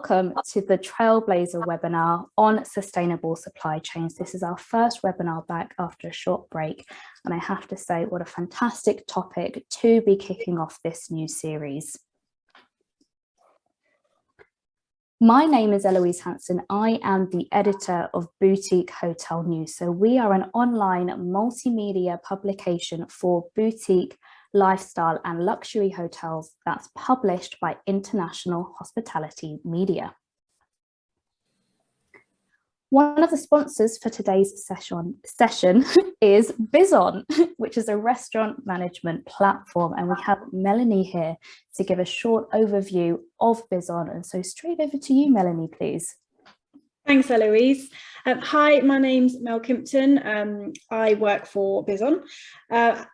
Welcome to the Trailblazer webinar on sustainable supply chains. This is our first webinar back after a short break, and I have to say, what a fantastic topic to be kicking off this new series. My name is Eloise Hanson. I am the editor of Boutique Hotel News. So we are an online multimedia publication for boutique, lifestyle and luxury hotels that's published by International Hospitality Media. One of the sponsors for today's session is Bizon, which is a restaurant management platform. And we have Melanie here to give a short overview of Bizon. And so straight over to you, Melanie, please. Thanks, Eloise. Hi, my name's Mel Kimpton. I work for Bizon.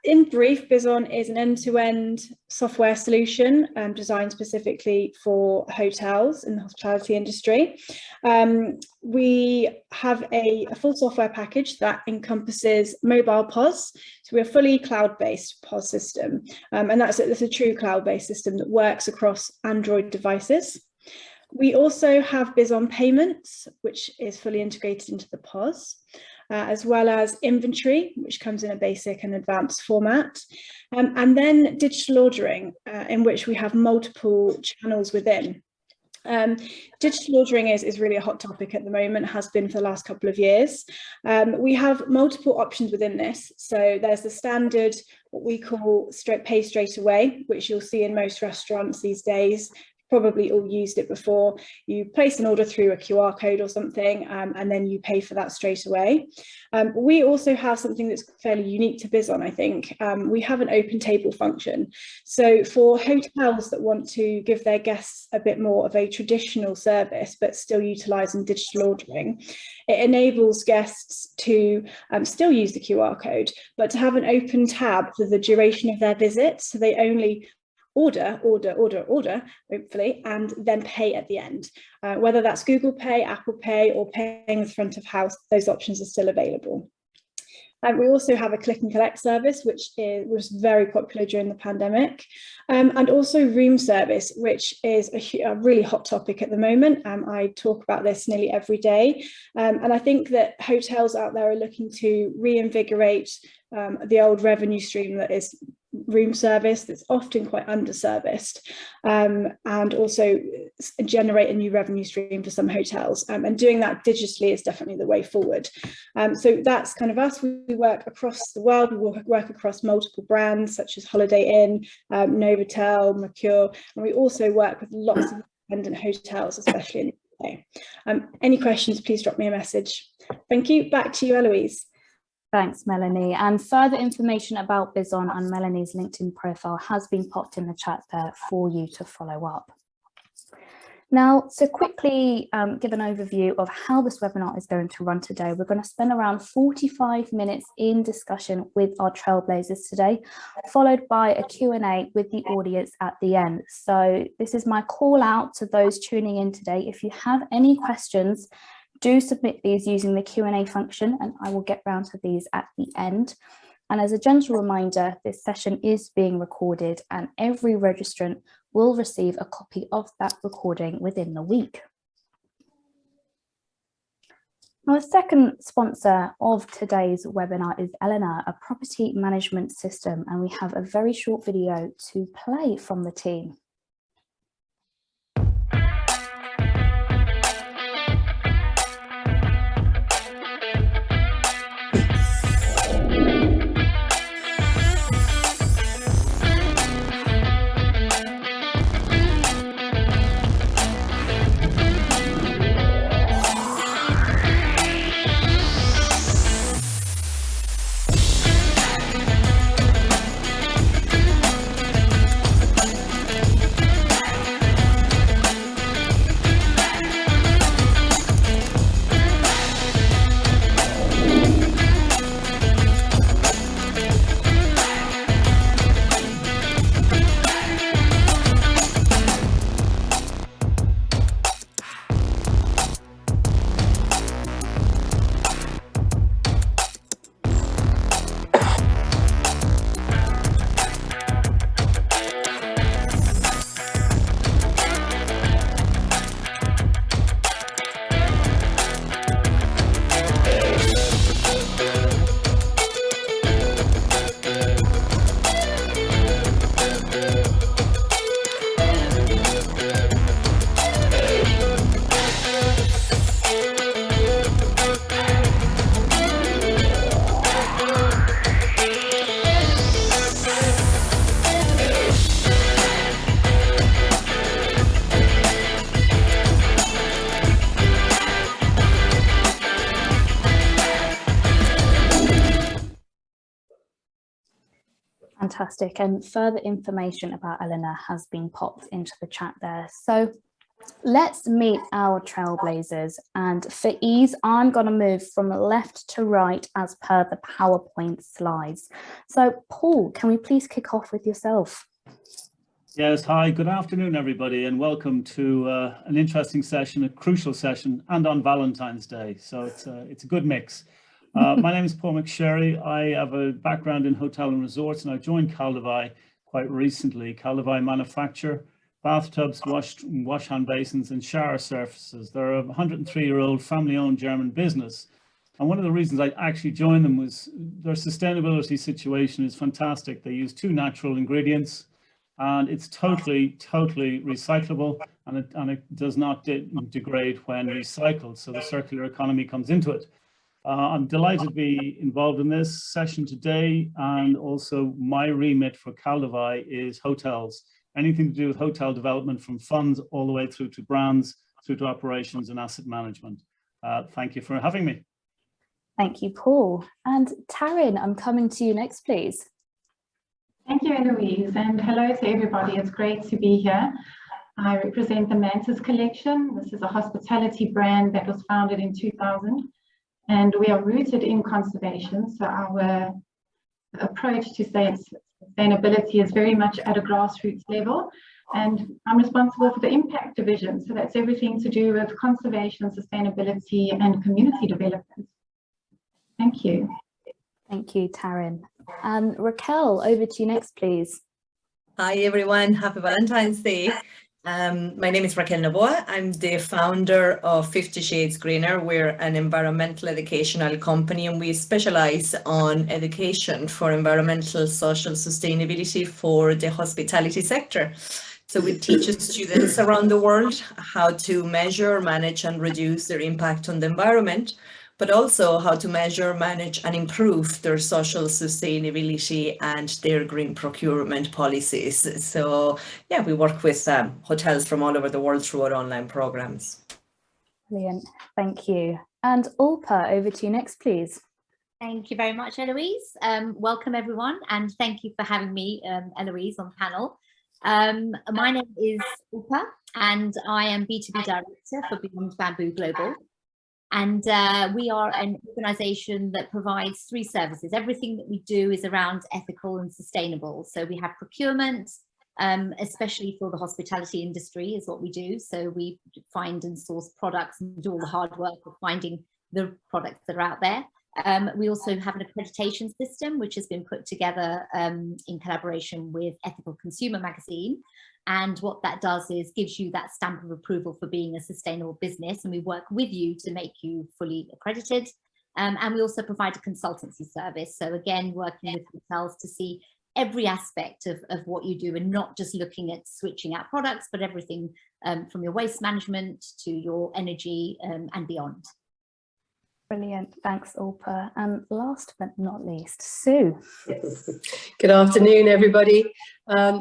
In brief, Bizon is an end-to-end software solution designed specifically for hotels in the hospitality industry. We have a full software package that encompasses mobile POS. So we're a fully cloud-based POS system, and that's a true cloud-based system that works across Android devices. We also have Bizon Payments, which is fully integrated into the POS, as well as inventory, which comes in a basic and advanced format, and then digital ordering, in which we have multiple channels within. Digital ordering is really a hot topic at the moment, has been for the last couple of years. We have multiple options within this. So there's the standard, what we call pay straight away, which you'll see in most restaurants these days. Probably all used it before. You place an order through a QR code or something, and then you pay for that straight away. We also have something that's fairly unique to Bizon, I think. We have an open table function. So for hotels that want to give their guests a bit more of a traditional service, but still utilising digital ordering, it enables guests to still use the QR code, but to have an open tab for the duration of their visit. So they only order, hopefully, and then pay at the end. Whether that's Google Pay, Apple Pay, or paying with front of house, those options are still available. We also have a click and collect service, which was very popular during the pandemic, and also room service, which is a really hot topic at the moment. I talk about this nearly every day, and I think that hotels out there are looking to reinvigorate the old revenue stream that is room service, that's often quite underserviced, and also generate a new revenue stream for some hotels, and doing that digitally is definitely the way forward. So that's kind of us. We work across the world. We work across multiple brands such as Holiday Inn, Novotel, Mercure, and we also work with lots of independent hotels, especially in the UK. Any questions, please drop me a message. Thank you. Back to you, Eloise. Thanks, Melanie. And further information about Bizon and Melanie's LinkedIn profile has been popped in the chat there for you to follow up. Now, to quickly give an overview of how this webinar is going to run today, we're going to spend around 45 minutes in discussion with our Trailblazers today, followed by a Q&A with the audience at the end. So this is my call out to those tuning in today. If you have any questions, do submit these using the Q&A function, and I will get round to these at the end. And as a gentle reminder, this session is being recorded, and every registrant will receive a copy of that recording within the week. Now, the second sponsor of today's webinar is Eleanor, a property management system, and we have a very short video to play from the team. Fantastic. And further information about Eleanor has been popped into the chat there. So let's meet our Trailblazers. And for ease, I'm going to move from left to right as per the PowerPoint slides. So Paul, can we please kick off with yourself? Yes, hi, good afternoon, everybody, and welcome to an interesting session, a crucial session, and on Valentine's Day. So it's a good mix. My name is Paul McSherry. I have a background in hotel and resorts, and I joined Caldevai quite recently. Caldevai manufacture bathtubs, wash hand basins, and shower surfaces. They're a 103-year-old family-owned German business. And one of the reasons I actually joined them was their sustainability situation is fantastic. They use 2 natural ingredients, and it's totally recyclable, and it does not degrade when recycled. So the circular economy comes into it. I'm delighted to be involved in this session today, and also my remit for Caldevai is hotels. Anything to do with hotel development, from funds all the way through to brands, through to operations and asset management. Thank you for having me. Thank you, Paul. And Taryn, I'm coming to you next, please. Thank you, Eloise, and hello to everybody. It's great to be here. I represent the Mantis Collection. This is a hospitality brand that was founded in 2000, and we are rooted in conservation. So our approach to sustainability is very much at a grassroots level, and I'm responsible for the impact division. So that's everything to do with conservation, sustainability, and community development. Thank you. Thank you, Taryn. And Raquel, over to you next, please. Hi, everyone. Happy Valentine's Day. My name is Raquel Novoa. I'm the founder of 50 Shades Greener. We're an environmental educational company, and we specialize on education for environmental, social sustainability for the hospitality sector. So we teach students around the world how to measure, manage, and reduce their impact on the environment, but also how to measure, manage, and improve their social sustainability and their green procurement policies. So yeah, we work with hotels from all over the world through our online programs. Brilliant, thank you. And Ulpa, over to you next, please. Thank you very much, Eloise. Welcome everyone, and thank you for having me, Eloise, on panel. My name is Ulpa, and I am B2B Director for Beyond Bamboo Global. And we are an organisation that provides 3 services. Everything that we do is around ethical and sustainable. So we have procurement, especially for the hospitality industry is what we do. So we find and source products and do all the hard work of finding the products that are out there. We also have an accreditation system, which has been put together in collaboration with Ethical Consumer magazine. And what that does is gives you that stamp of approval for being a sustainable business. And we work with you to make you fully accredited. And we also provide a consultancy service. So again, working with hotels to see every aspect of what you do, and not just looking at switching out products, but everything from your waste management to your energy and beyond. Brilliant, thanks Ulpa. And last but not least, Sue. Good afternoon, everybody.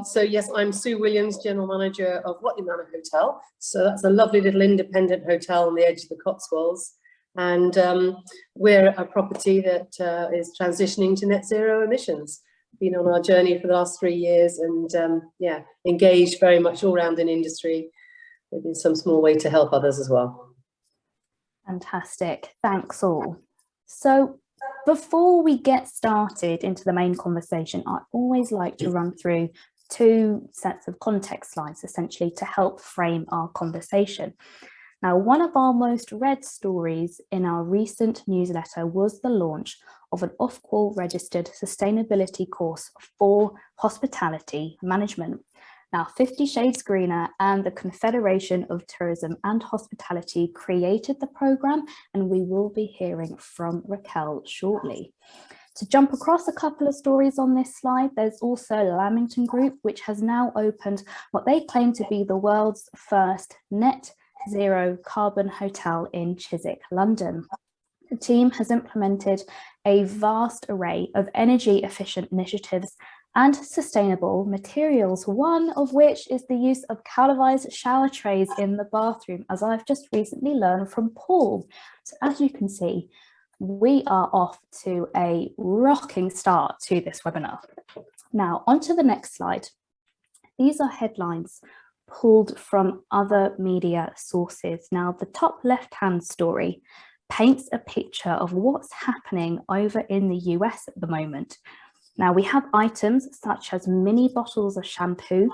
So yes, I'm Sue Williams, General Manager of Watley Manor Hotel. So that's a lovely little independent hotel on the edge of the Cotswolds. And we're a property that is transitioning to net zero emissions. Been on our journey for the last 3 years, and yeah, engaged very much all around in industry, maybe in some small way to help others as well. Fantastic, thanks all. So before we get started into the main conversation, I always like to run through 2 sets of context slides, essentially, to help frame our conversation. Now, one of our most read stories in our recent newsletter was the launch of an Ofqual registered sustainability course for hospitality management. Now, 50 Shades Greener and the Confederation of Tourism and Hospitality created the programme, and we will be hearing from Raquel shortly. To jump across a couple of stories on this slide, there's also Lamington Group, which has now opened what they claim to be the world's first net zero carbon hotel in Chiswick, London. The team has implemented a vast array of energy efficient initiatives and sustainable materials, one of which is the use of Caldevai's shower trays in the bathroom, as I've just recently learned from Paul. So as you can see, we are off to a rocking start to this webinar. Now, onto the next slide. These are headlines pulled from other media sources. Now, the top left-hand story paints a picture of what's happening over in the US at the moment. Now, we have items such as mini bottles of shampoo,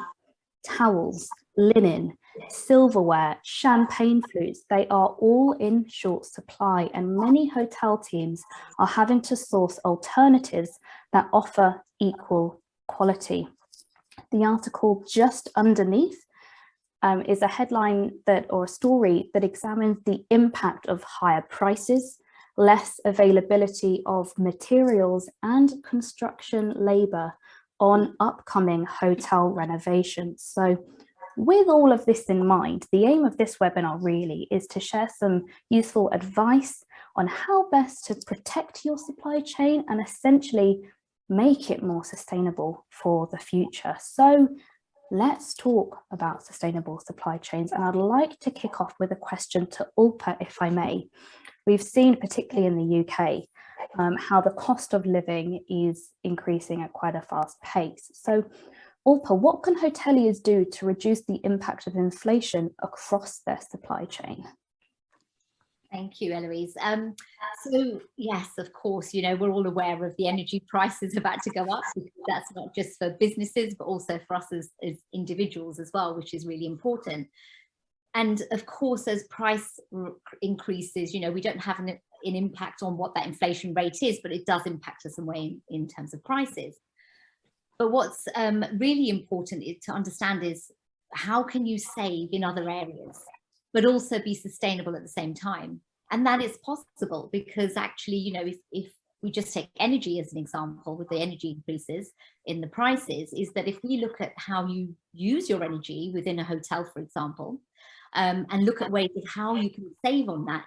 towels, linen, silverware, champagne flutes. They are all in short supply, and many hotel teams are having to source alternatives that offer equal quality. The article just underneath is a headline or a story that examines the impact of higher prices, less availability of materials and construction labour on upcoming hotel renovations. So with all of this in mind, the aim of this webinar really is to share some useful advice on how best to protect your supply chain and essentially make it more sustainable for the future. So let's talk about sustainable supply chains, and I'd like to kick off with a question to Ulpa, if I may. We've seen, particularly in the UK, how the cost of living is increasing at quite a fast pace. So Ulpa, what can hoteliers do to reduce the impact of inflation across their supply chain? Thank you, Eloise. So yes, of course, you know, we're all aware of the energy prices about to go up, because that's not just for businesses, but also for us as individuals as well, which is really important. And of course, as price increases, you know, we don't have an impact on what that inflation rate is, but it does impact us some way in terms of prices. But what's really important to understand is how can you save in other areas, but also be sustainable at the same time. And that is possible because actually, you know, if we just take energy as an example, with the energy increases in the prices, is that if we look at how you use your energy within a hotel, for example, and look at ways of how you can save on that,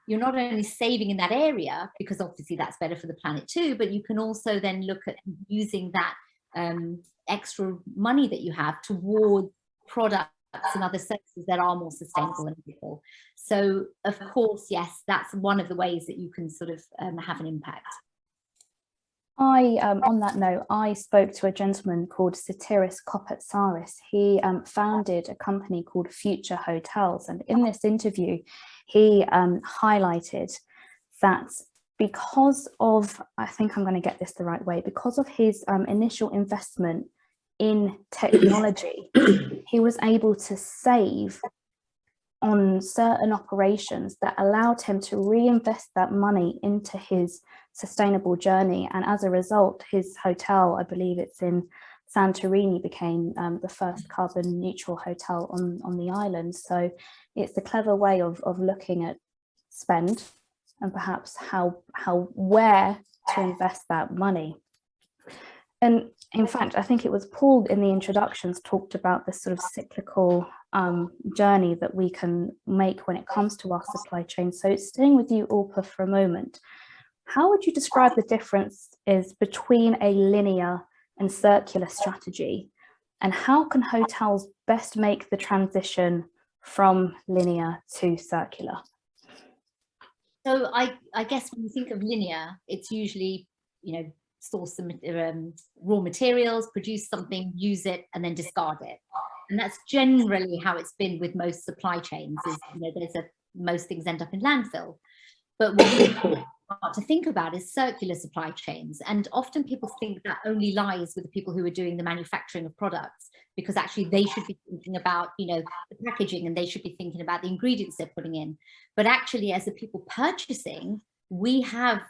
you're not only saving in that area, because obviously that's better for the planet too, but you can also then look at using that extra money that you have toward products and other services that are more sustainable and ethical. So of course, yes, that's one of the ways that you can sort of have an impact. On that note, I spoke to a gentleman called Sotiris Kopatsaris. He founded a company called Future Hotels, and in this interview, he highlighted that because of, I think I'm going to get this the right way, because of his initial investment in technology, he was able to save on certain operations that allowed him to reinvest that money into his sustainable journey. And as a result, his hotel, I believe it's in Santorini, became the first carbon neutral hotel on the island. So it's a clever way of looking at spend and perhaps where to invest that money. And in fact, I think it was Paul in the introductions talked about this sort of cyclical journey that we can make when it comes to our supply chain. So staying with you, Ulpa, for a moment, how would you describe the difference between a linear and circular strategy? And how can hotels best make the transition from linear to circular? So I guess when you think of linear, it's usually, you know, source some raw materials, produce something, use it, and then discard it. And that's generally how it's been with most supply chains, is, you know, most things end up in landfill. But what we start to think about is circular supply chains. And often people think that only lies with the people who are doing the manufacturing of products, because actually they should be thinking about, you know, the packaging, and they should be thinking about the ingredients they're putting in. But actually, as the people purchasing, we have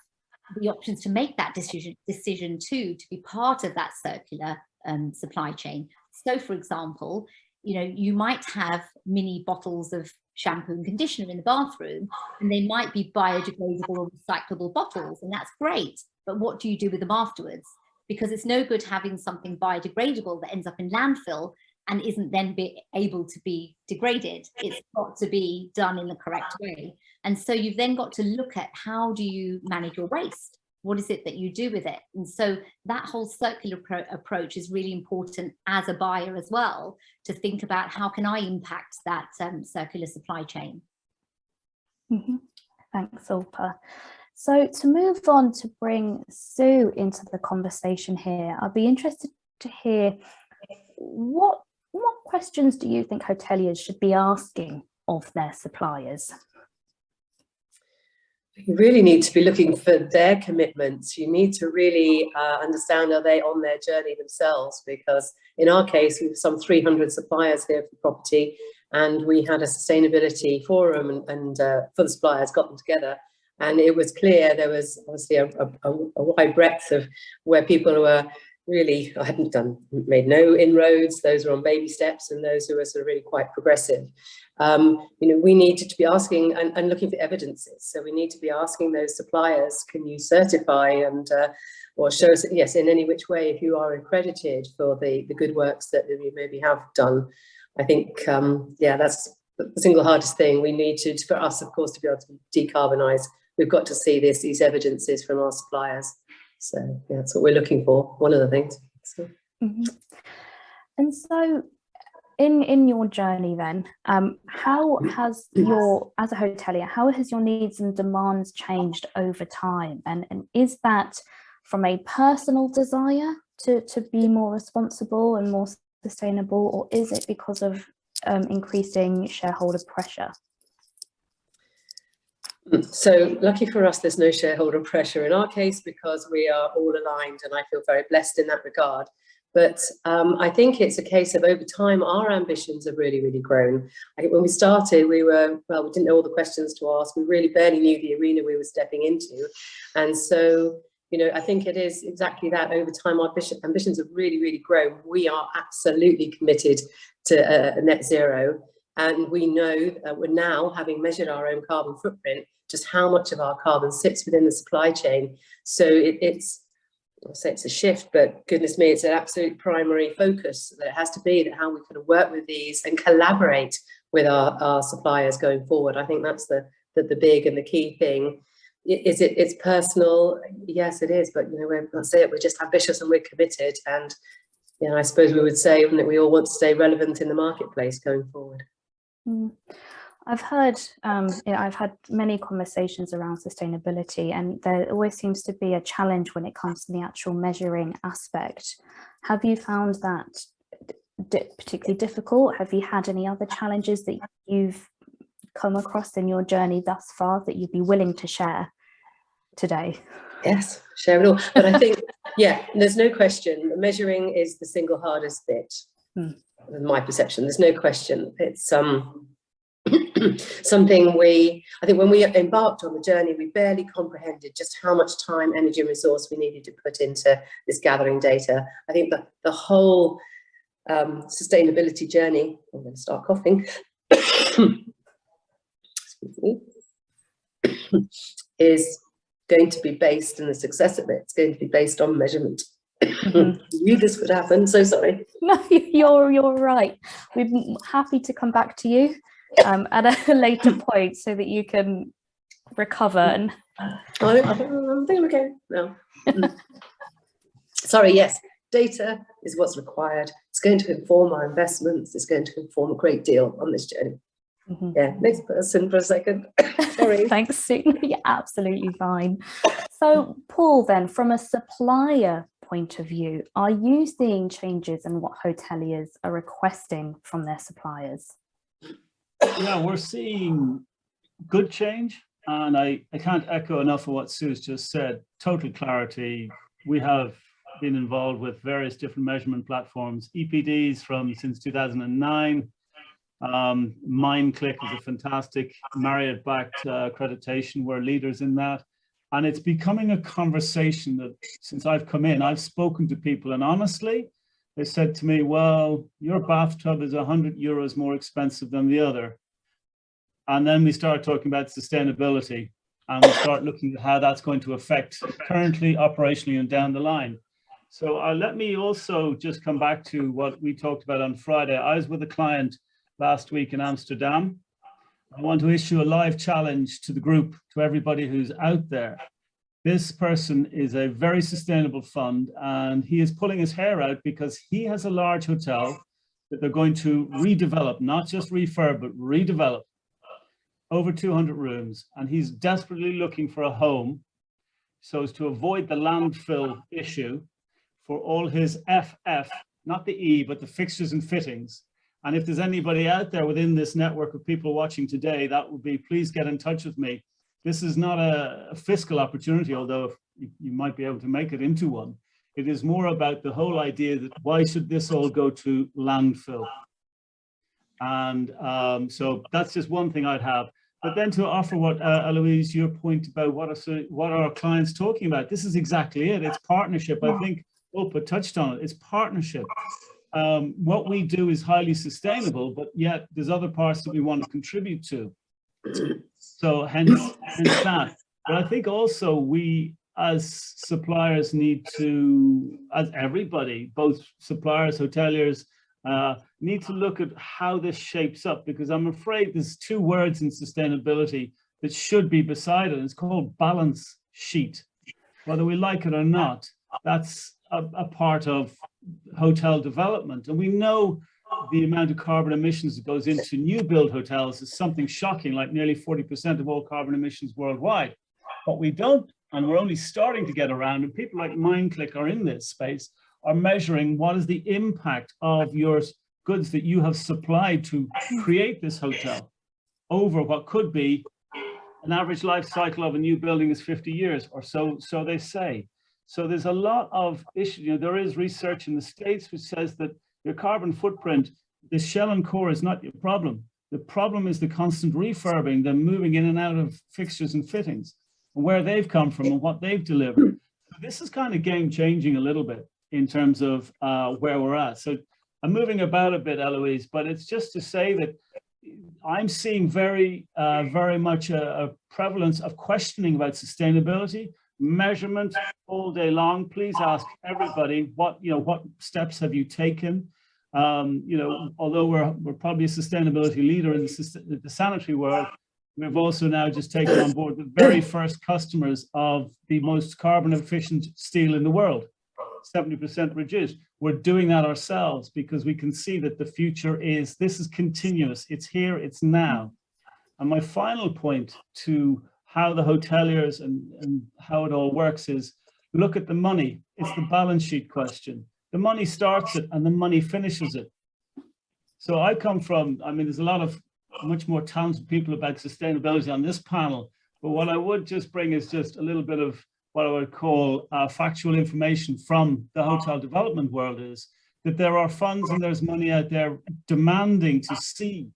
the options to make that decision too, to be part of that circular supply chain. So for example, you know, you might have mini bottles of shampoo and conditioner in the bathroom, and they might be biodegradable or recyclable bottles, and that's great. But what do you do with them afterwards? Because it's no good having something biodegradable that ends up in landfill and isn't then able to be degraded. It's got to be done in the correct way. And so you've then got to look at, how do you manage your waste? What is it that you do with it? And so that whole circular approach is really important as a buyer as well, to think about how can I impact that circular supply chain. Mm-hmm. Thanks, Ulpa. So to move on to bring Sue into the conversation here, I'd be interested to hear what questions do you think hoteliers should be asking of their suppliers? You really need to be looking for their commitments. You need to really understand, are they on their journey themselves? Because in our case, we have some 300 suppliers here for property, and we had a sustainability forum and for the suppliers, got them together. And it was clear there was obviously a wide breadth of where people were really, I hadn't made no inroads, those were on baby steps, and those who were sort of really quite progressive. We needed to be asking and looking for evidences. So we need to be asking those suppliers, can you certify and or show us, yes, in any which way, if you are accredited for the good works that you maybe have done. I think, that's the single hardest thing. We need to, for us, of course, to be able to decarbonise, we've got to see these evidences from our suppliers. So yeah, that's what we're looking for, one of the things. So. Mm-hmm. And so in your journey then, how has as a hotelier, how has your needs and demands changed over time? And is that from a personal desire to be more responsible and more sustainable, or is it because of increasing shareholder pressure? So lucky for us, there's no shareholder pressure in our case because we are all aligned, and I feel very blessed in that regard. But I think it's a case of over time, our ambitions have really, really grown. I think when we started, we didn't know all the questions to ask. We really barely knew the arena we were stepping into. And so, I think it is exactly that. Over time, our ambitions have really, really grown. We are absolutely committed to net zero. And we know that we're now, having measured our own carbon footprint, just how much of our carbon sits within the supply chain. So I'll say it's a shift, but goodness me, it's an absolute primary focus that it has to be, that how we can work with these and collaborate with our suppliers going forward. I think that's the big and the key thing. It's personal? Yes, it is, but we're just ambitious and we're committed. And I suppose we would say that we all want to stay relevant in the marketplace going forward. I've heard, I've had many conversations around sustainability, and there always seems to be a challenge when it comes to the actual measuring aspect. Have you found that particularly difficult? Have you had any other challenges that you've come across in your journey thus far that you'd be willing to share today? Yes, share it all. But I think, there's no question, measuring is the single hardest bit, in my perception. There's no question. It's something I think when we embarked on the journey, we barely comprehended just how much time, energy and resource we needed to put into this gathering data. I think that the whole sustainability journey, I'm going to start coughing, excuse me, is going to be based, and the success of it's going to be based on measurement. You knew this would happen, so sorry. No, you're right. We're happy to come back to you at a later point so that you can recover. And I think I'm okay now. Sorry, yes, data is what's required. It's going to inform our investments. It's going to inform a great deal on this journey. Yeah, next person for a second. Sorry. Thanks, Sue. You're absolutely fine. So, Paul, then, from a supplier point of view, are you seeing changes in what hoteliers are requesting from their suppliers? Yeah, we're seeing good change, and I can't echo enough of what Sue's just said. Total clarity. We have been involved with various different measurement platforms, EPDs since 2009. MindClick is a fantastic Marriott-backed accreditation. We're leaders in that. And it's becoming a conversation that since I've come in, I've spoken to people, and honestly, they said to me, well, your bathtub is €100 more expensive than the other. And then we start talking about sustainability, and we start looking at how that's going to affect currently, operationally, and down the line. So let me also just come back to what we talked about on Friday. I was with a client last week in Amsterdam. I want to issue a live challenge to the group, to everybody who's out there. This person is a very sustainable fund, and he is pulling his hair out because he has a large hotel that they're going to redevelop, not just refurb, but redevelop. over 200 rooms, and he's desperately looking for a home so as to avoid the landfill issue for all his FF, not the E, but the fixtures and fittings. And if there's anybody out there within this network of people watching today, that would be, please get in touch with me. This is not a fiscal opportunity, although you might be able to make it into one. It is more about the whole idea that why should this all go to landfill? And so that's just one thing I'd have. But then to offer what, Eloise, your point about what are our clients talking about, this is exactly it. It's partnership. I think Ulpa touched on it. It's partnership. What we do is highly sustainable, but yet there's other parts that we want to contribute to. So hence that. But I think also we as suppliers need to, as everybody, both suppliers, hoteliers, need to look at how this shapes up, because I'm afraid there's two words in sustainability that should be beside it. It's called balance sheet. Whether we like it or not, that's a part of hotel development. And we know the amount of carbon emissions that goes into new build hotels is something shocking, like nearly 40% of all carbon emissions worldwide. But we don't, and we're only starting to get around, and people like MindClick are in this space, are measuring what is the impact of your goods that you have supplied to create this hotel over what could be an average life cycle of a new building is 50 years or so they say. So there's a lot of issues. You know, there is research in the States which says that your carbon footprint, the shell and core is not your problem. The problem is the constant refurbing, the moving in and out of fixtures and fittings, and where they've come from and what they've delivered. So this is kind of game changing a little bit in terms of where we're at. So I'm moving about a bit, Eloise, but it's just to say that I'm seeing very much a prevalence of questioning about sustainability, measurement all day long. Please ask everybody what steps have you taken. Although we're probably a sustainability leader in the sanitary world, we've also now just taken on board the very first customers of the most carbon efficient steel in the world, 70% reduced. We're doing that ourselves because we can see that the future this is continuous. It's here, it's now. And my final point to how the hoteliers and how it all works is look at the money. It's the balance sheet question. The money starts it and the money finishes it. So I come from, there's a lot of much more talented people about sustainability on this panel, but what I would just bring is just a little bit of what I would call factual information from the hotel development world, is that there are funds and there's money out there demanding to see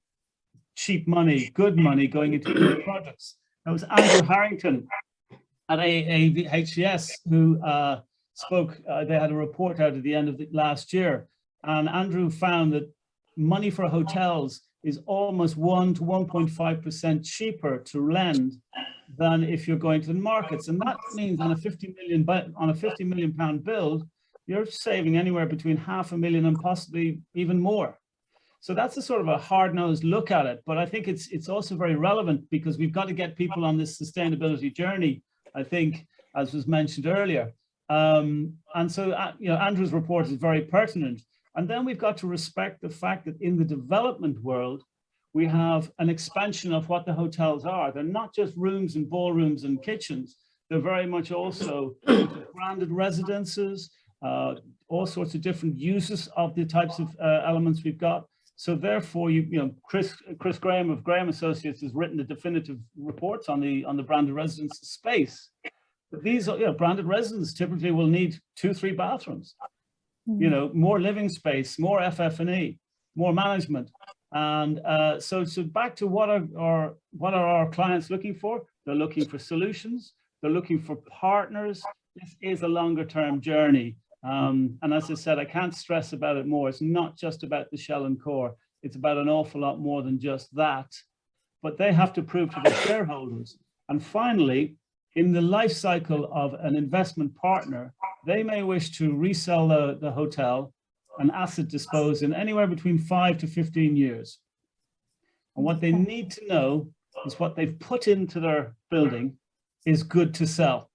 cheap money, good money going into new projects. That was Andrew Harrington at AHES who spoke. They had a report out at the end of last year, and Andrew found that money for hotels is almost 1 to 1.5% cheaper to lend than if you're going to the markets. And that means on a 50 million pound build, you're saving anywhere between $500,000 and possibly even more. So that's a sort of a hard-nosed look at it, but I think it's also very relevant because we've got to get people on this sustainability journey, I think, as was mentioned earlier. And so, Andrew's report is very pertinent. And then we've got to respect the fact that in the development world, we have an expansion of what the hotels are. They're not just rooms and ballrooms and kitchens. They're very much also branded residences, all sorts of different uses of the types of elements we've got. So therefore, Chris Graham of Graham Associates has written the definitive reports on the branded residence space. But these are, branded residences typically will need 2-3 bathrooms, more living space, more FF&E, more management. And so back to what are our clients looking for? They're looking for solutions. They're looking for partners. This is a longer term journey. And as I said, I can't stress about it more. It's not just about the shell and core. It's about an awful lot more than just that. But they have to prove to their shareholders. And finally, in the life cycle of an investment partner, they may wish to resell the hotel and asset dispose in anywhere between 5 to 15 years. And what they need to know is what they've put into their building is good to sell.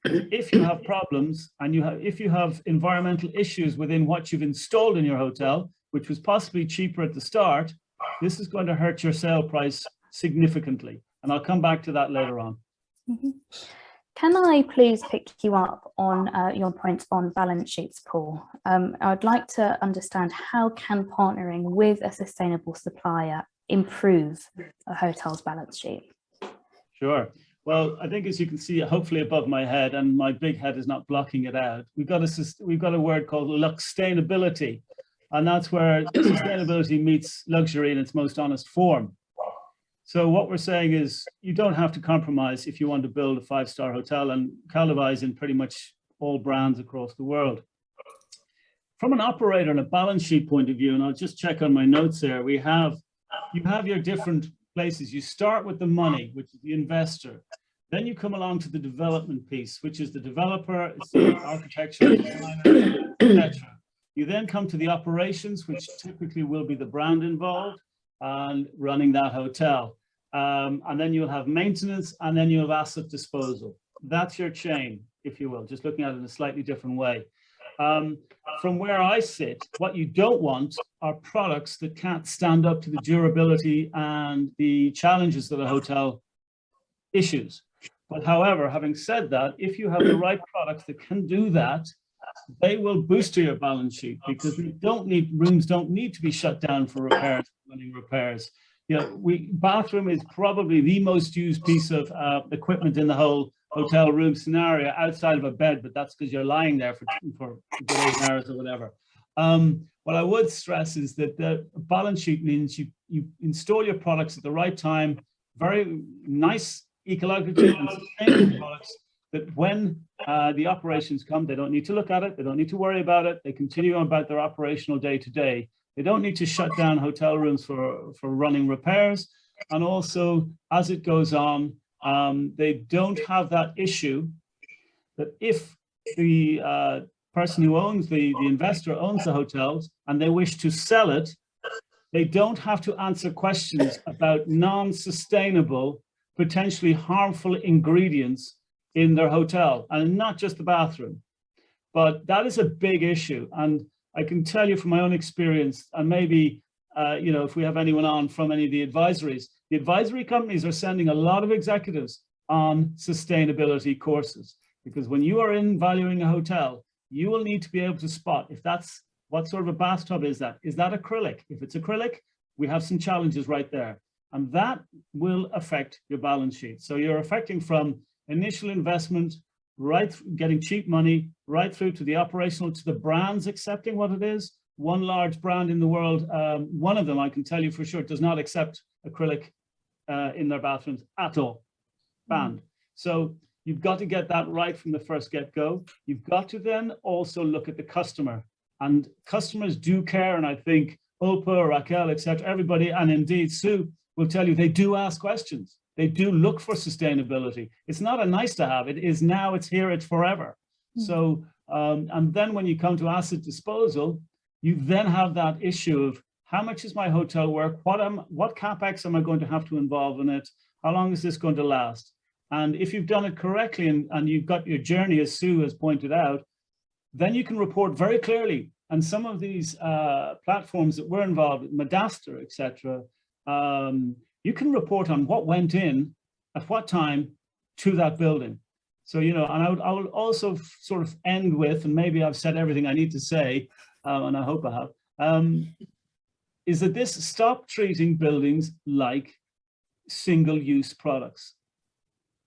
If you have problems and if you have environmental issues within what you've installed in your hotel, which was possibly cheaper at the start, this is going to hurt your sale price significantly. And I'll come back to that later on. Mm-hmm. Can I please pick you up on your point on balance sheets, Paul? I'd like to understand, how can partnering with a sustainable supplier improve a hotel's balance sheet? Sure. Well, I think, as you can see, hopefully above my head, and my big head is not blocking it out, we've got a word called sustainability, and that's where sustainability meets luxury in its most honest form. So what we're saying is, you don't have to compromise if you want to build a 5-star hotel, and Caldiva is in pretty much all brands across the world. From an operator and a balance sheet point of view, and I'll just check on my notes here, you have your different places. You start with the money, which is the investor. Then you come along to the development piece, which is the developer, it's the architecture, designer, etc. You then come to the operations, which typically will be the brand involved and running that hotel. And then you'll have maintenance, and then you'll have asset disposal. That's your chain, if you will, just looking at it in a slightly different way. From where I sit, what you don't want are products that can't stand up to the durability and the challenges that a hotel issues. But however, having said that, if you have the right products that can do that, they will boost your balance sheet, because rooms don't need to be shut down for repairs, running repairs. You know, bathroom is probably the most used piece of equipment in the whole hotel room scenario, outside of a bed, but that's because you're lying there for 8 hours or whatever. What I would stress is that the balance sheet means you install your products at the right time, very nice ecological and sustainable products, that when the operations come, they don't need to look at it, they don't need to worry about it, they continue on about their operational day to day. They don't need to shut down hotel rooms for running repairs. And also, as it goes on, they don't have that issue that if the person who owns, the investor owns the hotels and they wish to sell it, they don't have to answer questions about non-sustainable, potentially harmful ingredients in their hotel, and not just the bathroom. But that is a big issue. And I can tell you from my own experience, and maybe, you know, if we have anyone on from any of the advisory companies are sending a lot of executives on sustainability courses, because when you are in valuing a hotel, you will need to be able to spot if that's, what sort of a bathtub is that? Is that acrylic? If it's acrylic, we have some challenges right there. And that will affect your balance sheet. So you're affecting from initial investment, right, getting cheap money, right through to the operational, to the brands accepting what it is. One large brand in the world, one of them, I can tell you for sure, does not accept acrylic in their bathrooms at all. Banned. So you've got to get that right from the first get-go. You've got to then also look at the customer. And customers do care, and I think Ulpa, Raquel, etc., everybody, and indeed Sue, will tell you they do ask questions. They do look for sustainability. It's not a nice to have. It is now, it's here, it's forever. So, and then when you come to asset disposal, you then have that issue of how much is my hotel worth? What CapEx am I going to have to involve in it? How long is this going to last? And if you've done it correctly and you've got your journey, as Sue has pointed out, then you can report very clearly. And some of these platforms that we're involved with, Madaster, etc., you can report on what went in at what time to that building. So, you know, and I will also sort of end with, and maybe I've said everything I need to say, and I hope I have, is that this stop treating buildings like single-use products.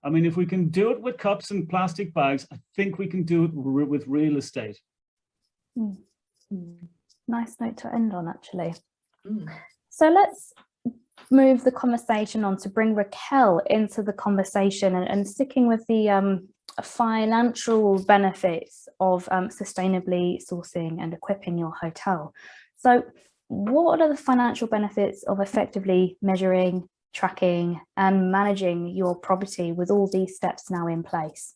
I mean, if we can do it with cups and plastic bags, I think we can do it with real estate. Nice note to end on, actually. So let's move the conversation on to bring Raquel into the conversation, and sticking with the financial benefits of sustainably sourcing and equipping your hotel. So what are the financial benefits of effectively measuring, tracking and managing your property with all these steps now in place?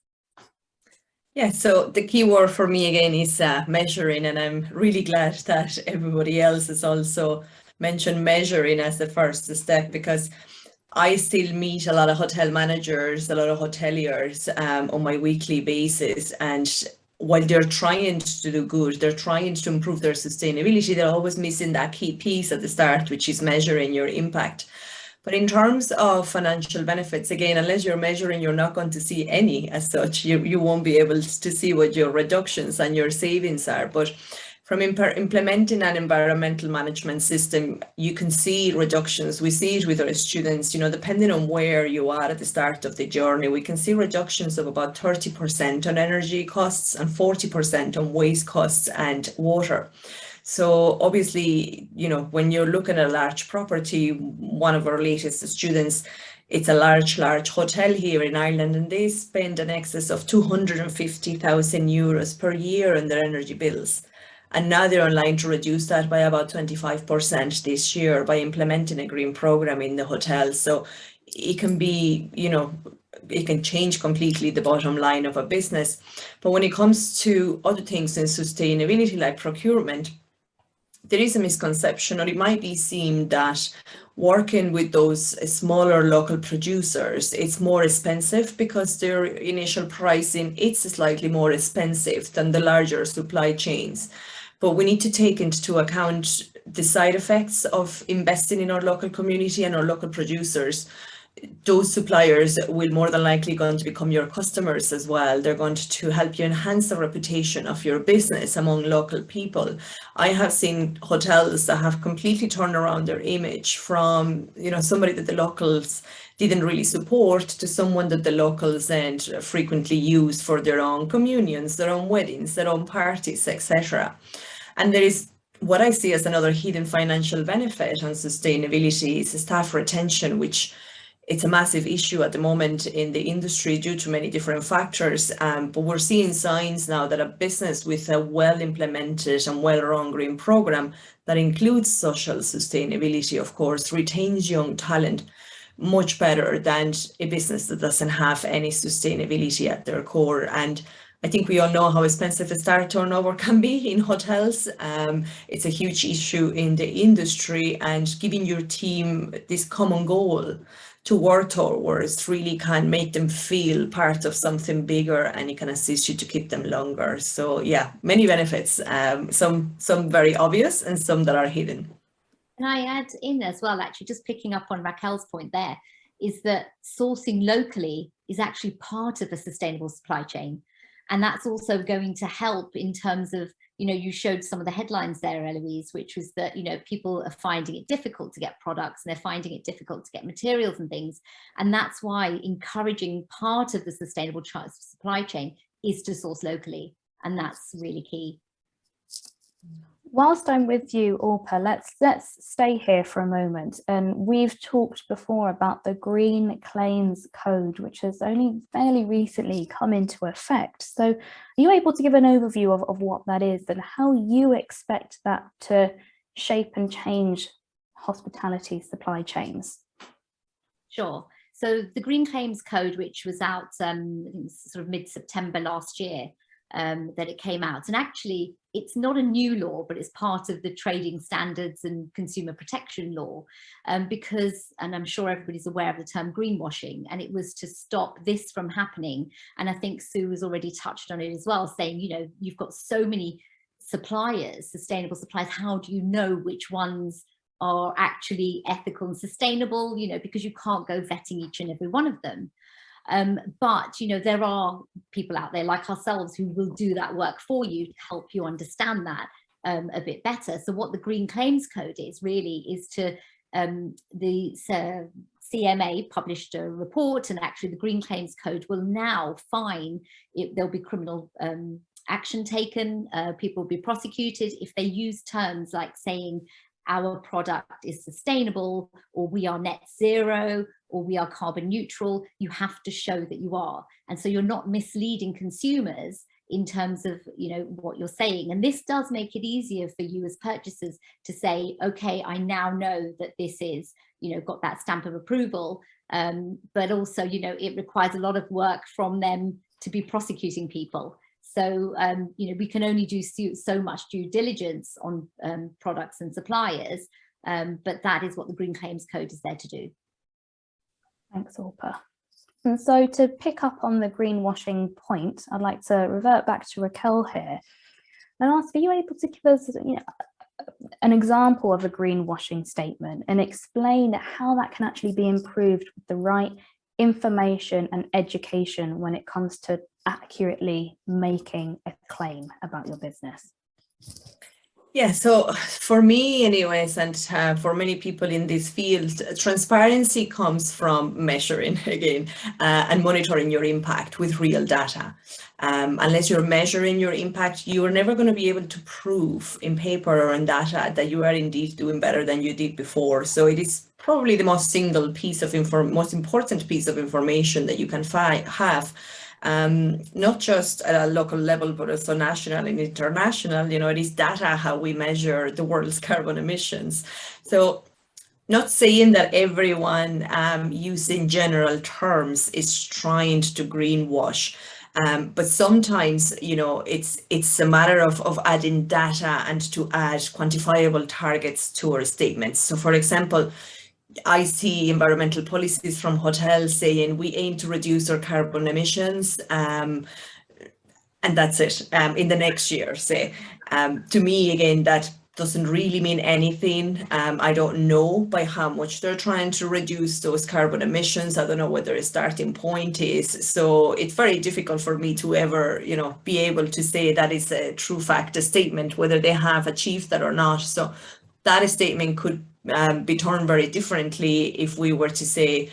Yeah, so the key word for me again is measuring, and I'm really glad that everybody else has also mentioned measuring as the first step, because I still meet a lot of hotel managers, a lot of hoteliers on my weekly basis, and while they're trying to do good, they're trying to improve their sustainability, they're always missing that key piece at the start, which is measuring your impact. But in terms of financial benefits, again, unless you're measuring, you're not going to see any as such. You won't be able to see what your reductions and your savings are. But from implementing an environmental management system, you can see reductions. We see it with our students, you know, depending on where you are at the start of the journey, we can see reductions of about 30% on energy costs and 40% on waste costs and water. So obviously, you know, when you're looking at a large property, one of our latest students, it's a large hotel here in Ireland, and they spend an excess of 250,000 euros per year on their energy bills. And now they're online to reduce that by about 25% this year by implementing a green program in the hotel. So it can be, you know, it can change completely the bottom line of a business. But when it comes to other things in sustainability, like procurement, there is a misconception, or it might be seen that working with those smaller local producers, it's more expensive because their initial pricing, it's slightly more expensive than the larger supply chains. But we need to take into account the side effects of investing in our local community and our local producers. Those suppliers will more than likely going to become your customers as well. They're going to help you enhance the reputation of your business among local people. I have seen hotels that have completely turned around their image from, you know, somebody that the locals didn't really support to someone that the locals and frequently use for their own communions, their own weddings, their own parties, etc. And there is what I see as another hidden financial benefit on sustainability is staff retention, which it's a massive issue at the moment in the industry due to many different factors. But we're seeing signs now that a business with a well-implemented and well-run green program that includes social sustainability, of course, retains young talent much better than a business that doesn't have any sustainability at their core. And I think we all know how expensive a staff turnover can be in hotels. It's a huge issue in the industry, and giving your team this common goal to work towards really can make them feel part of something bigger, and it can assist you to keep them longer. So yeah, many benefits, some very obvious and some that are hidden. Can I add in as well, actually, just picking up on Raquel's point there, is that sourcing locally is actually part of a sustainable supply chain. And that's also going to help in terms of, you know, you showed some of the headlines there, Eloise, which was that, you know, people are finding it difficult to get products and they're finding it difficult to get materials and things. And that's why encouraging part of the sustainable supply chain is to source locally. And that's really key. Whilst I'm with you, Ulpa, let's stay here for a moment. And we've talked before about the Green Claims Code, which has only fairly recently come into effect. So are you able to give an overview of what that is and how you expect that to shape and change hospitality supply chains? Sure. So the Green Claims Code, which was out I think sort of mid-September last year, that it came out, and actually it's not a new law, but it's part of the trading standards and consumer protection law, because, and I'm sure everybody's aware of the term greenwashing, and it was to stop this from happening. And I think Sue has already touched on it as well, saying, you know, you've got so many suppliers, sustainable suppliers, how do you know which ones are actually ethical and sustainable, you know, because you can't go vetting each and every one of them. But, you know, there are people out there like ourselves who will do that work for you to help you understand that a bit better. So what the Green Claims Code is really is to, the CMA published a report, and actually the Green Claims Code will now fine, there'll be criminal action taken, people will be prosecuted if they use terms like saying our product is sustainable, or we are net zero, or we are carbon neutral. You have to show that you are. And so you're not misleading consumers in terms of, you know, what you're saying. And this does make it easier for you as purchasers to say, okay, I now know that this is, you know, got that stamp of approval. But also, you know, it requires a lot of work from them to be prosecuting people. So, you know, we can only do so much due diligence on products and suppliers, but that is what the Green Claims Code is there to do. Thanks, Ulpa. And so to pick up on the greenwashing point, I'd like to revert back to Raquel here and ask, are you able to give us, you know, an example of a greenwashing statement and explain how that can actually be improved with the right information and education when it comes to accurately making a claim about your business? Yeah, so for me anyways, and for many people in this field, transparency comes from measuring again and monitoring your impact with real data. Unless you're measuring your impact, you are never going to be able to prove in paper or in data that you are indeed doing better than you did before. So it is probably the most important piece of information that you can have. Not just at a local level, but also national and international. You know, it is data how we measure the world's carbon emissions. So not saying that everyone using general terms is trying to greenwash, but sometimes, you know, it's a matter of adding data and to add quantifiable targets to our statements. So for example, I see environmental policies from hotels saying we aim to reduce our carbon emissions, and that's it, in the next year, say. To me, again, that doesn't really mean anything. I don't know by how much they're trying to reduce those carbon emissions. I don't know what their starting point is. So it's very difficult for me to ever, you know, be able to say that is a true fact, a statement, whether they have achieved that or not. So that statement could be turned very differently if we were to say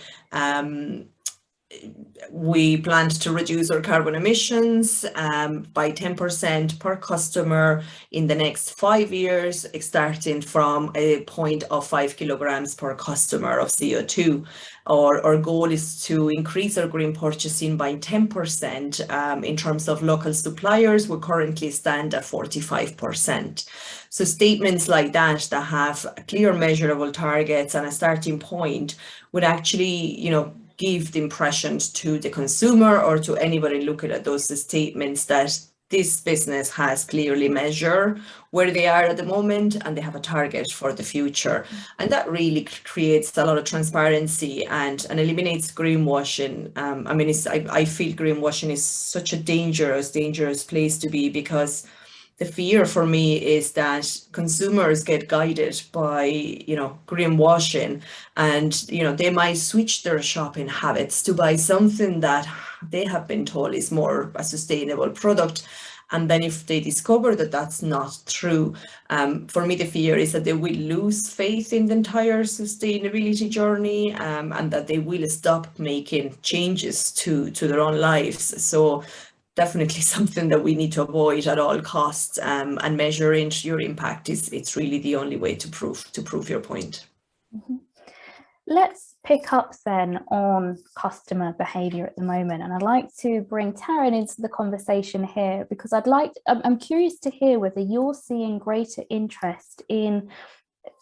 we planned to reduce our carbon emissions by 10% per customer in the next 5 years, starting from a point of 5 kilograms per customer of CO2. Our goal is to increase our green purchasing by 10% in terms of local suppliers. We currently stand at 45%. So statements like that have clear measurable targets and a starting point would actually, you know, give the impression to the consumer or to anybody looking at those statements that this business has clearly measured where they are at the moment and they have a target for the future. And that really creates a lot of transparency and eliminates greenwashing. I mean, I feel greenwashing is such a dangerous place to be, because the fear for me is that consumers get guided by, you know, greenwashing, and, you know, they might switch their shopping habits to buy something that they have been told is more a sustainable product. And then if they discover that that's not true, for me, the fear is that they will lose faith in the entire sustainability journey, and that they will stop making changes to their own lives. So definitely something that we need to avoid at all costs, and measuring your impact it's really the only way to prove your point. Mm-hmm. Let's pick up then on customer behavior at the moment, and I'd like to bring Taryn into the conversation here, because I'm curious to hear whether you're seeing greater interest in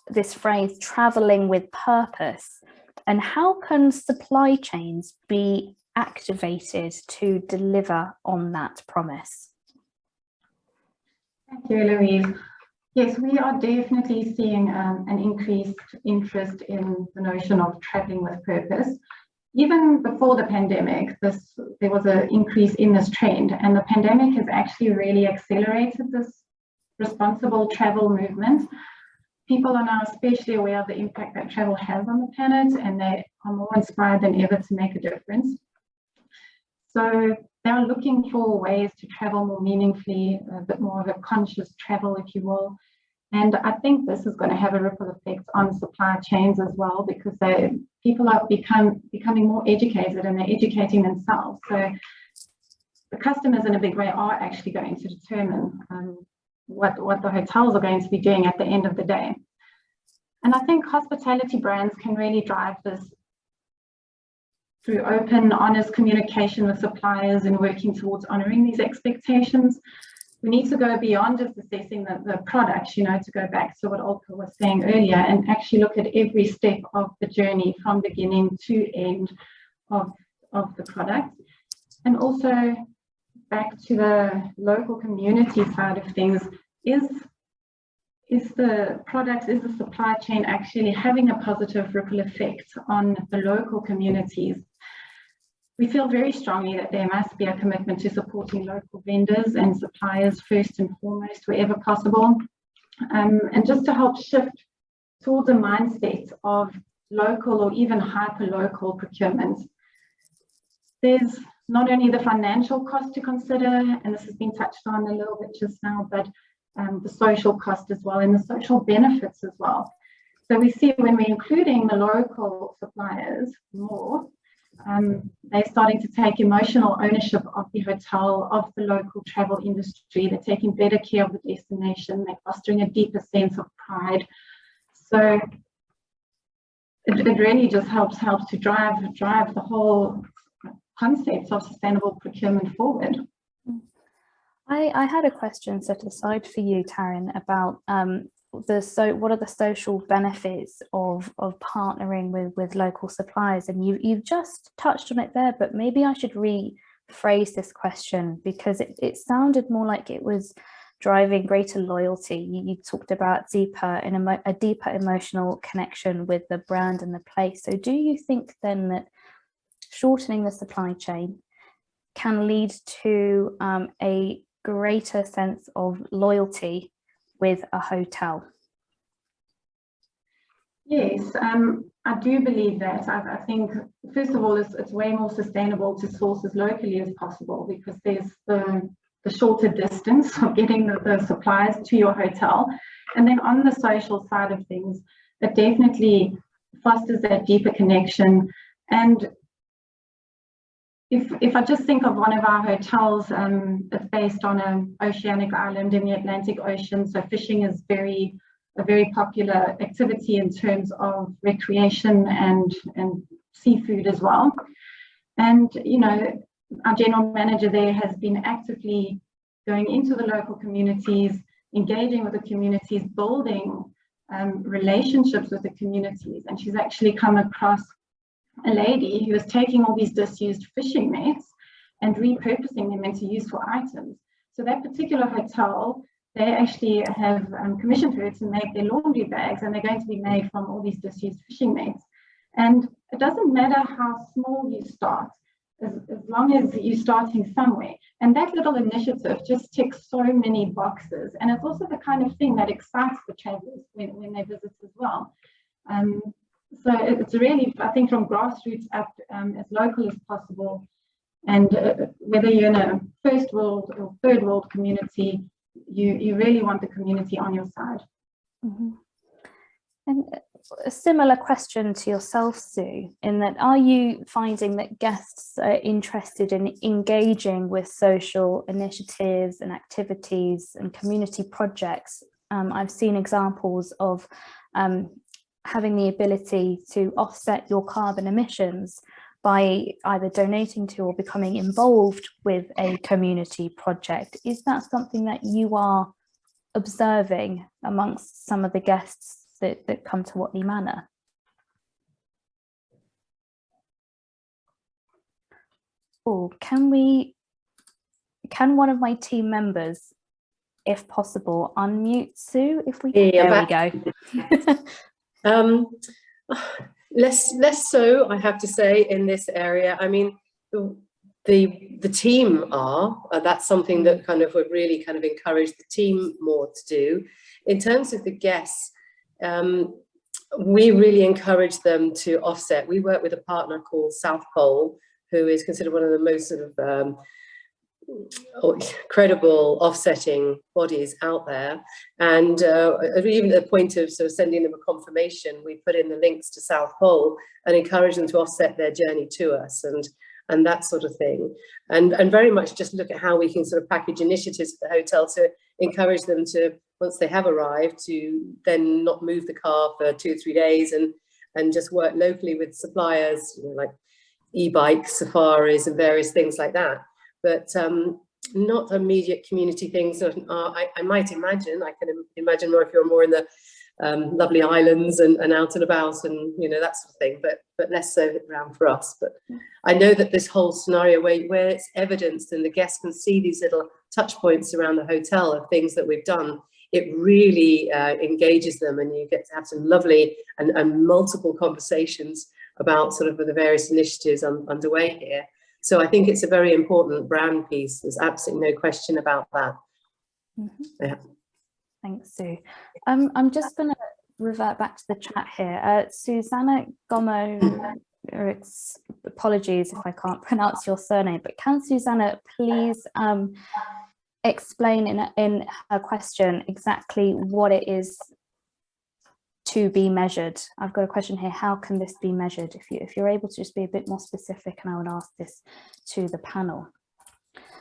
this phrase traveling with purpose, and how can supply chains be activated to deliver on that promise? Thank you, Eloise. Yes, we are definitely seeing an increased interest in the notion of traveling with purpose. Even before the pandemic, there was an increase in this trend, and the pandemic has actually really accelerated this responsible travel movement. People are now especially aware of the impact that travel has on the planet, and they are more inspired than ever to make a difference. So they are looking for ways to travel more meaningfully, a bit more of a conscious travel, if you will. And I think this is going to have a ripple effect on supply chains as well, because people are becoming more educated, and they're educating themselves. So the customers in a big way are actually going to determine what the hotels are going to be doing at the end of the day. And I think hospitality brands can really drive this through open, honest communication with suppliers and working towards honoring these expectations. We need to go beyond just assessing the products, you know, to go back to what Ulpa was saying earlier, and actually look at every step of the journey from beginning to end of the product. And also back to the local community side of things, is the product, is the supply chain actually having a positive ripple effect on the local communities? We feel very strongly that there must be a commitment to supporting local vendors and suppliers first and foremost wherever possible. and just to help shift towards a mindset of local or even hyper-local procurement. There's not only the financial cost to consider, and this has been touched on a little bit just now, but the social cost as well, and the social benefits as well. So we see when we're including the local suppliers more, they're starting to take emotional ownership of the hotel, of the local travel industry. They're taking better care of the destination. They're fostering a deeper sense of pride. So it really just helps to drive the whole concept of sustainable procurement forward. I had a question set aside for you, Taryn, about what are the social benefits of partnering with local suppliers, and you've just touched on it there, but maybe I should rephrase this question, because it sounded more like it was driving greater loyalty. You talked about a deeper emotional connection with the brand and the place. So do you think then that shortening the supply chain can lead to a greater sense of loyalty with a hotel? Yes, I do believe that. I think, first of all, it's way more sustainable to source as locally as possible, because there's the shorter distance of getting the supplies to your hotel. And then on the social side of things, it definitely fosters that deeper connection. And if I just think of one of our hotels, it's based on an oceanic island in the Atlantic Ocean. So fishing is a very popular activity in terms of recreation and seafood as well. And, you know, our general manager there has been actively going into the local communities, engaging with the communities, building relationships with the communities. And she's actually come across a lady who was taking all these disused fishing nets and repurposing them into useful items. So that particular hotel, they actually have commissioned her to make their laundry bags, and they're going to be made from all these disused fishing nets. And it doesn't matter how small you start, as long as you're starting somewhere. And that little initiative just ticks so many boxes. And it's also the kind of thing that excites the travelers when they visit as well. So it's really, I think, from grassroots up, as local as possible. And whether you're in a first world or third world community, you really want the community on your side. Mm-hmm. And a similar question to yourself, Sue, in that, are you finding that guests are interested in engaging with social initiatives and activities and community projects? I've seen examples of having the ability to offset your carbon emissions by either donating to or becoming involved with a community project. Is that something that you are observing amongst some of the guests that come to Whatley Manor? Oh, can one of my team members, if possible, unmute Sue? If we there we go. Less so, I have to say, in this area. I mean, the team that's something that kind of would really kind of encourage the team more to do. In terms of the guests, we really encourage them to offset. We work with a partner called South Pole, who is considered one of the most sort of credible offsetting bodies out there, and even at the point of sort of sending them a confirmation, we put in the links to South Pole and encourage them to offset their journey to us and that sort of thing, and very much just look at how we can sort of package initiatives for the hotel to encourage them to, once they have arrived, to then not move the car for 2 or 3 days and just work locally with suppliers, you know, like e-bikes, safaris and various things like that. But not immediate community things. I might imagine, I can imagine more if you're more in the lovely islands and out and about and, you know, that sort of thing, but less so around for us. But I know that this whole scenario where it's evidenced and the guests can see these little touch points around the hotel of things that we've done, it really engages them, and you get to have some lovely and multiple conversations about sort of the various initiatives underway here. So I think it's a very important brand piece. There's absolutely no question about that. Mm-hmm. Yeah. Thanks, Sue. I'm just going to revert back to the chat here. Susanna Gomo, apologies if I can't pronounce your surname, but can Susanna please explain in her question exactly what it is to be measured? I've got a question here. How can this be measured? If you're able to just be a bit more specific, and I would ask this to the panel.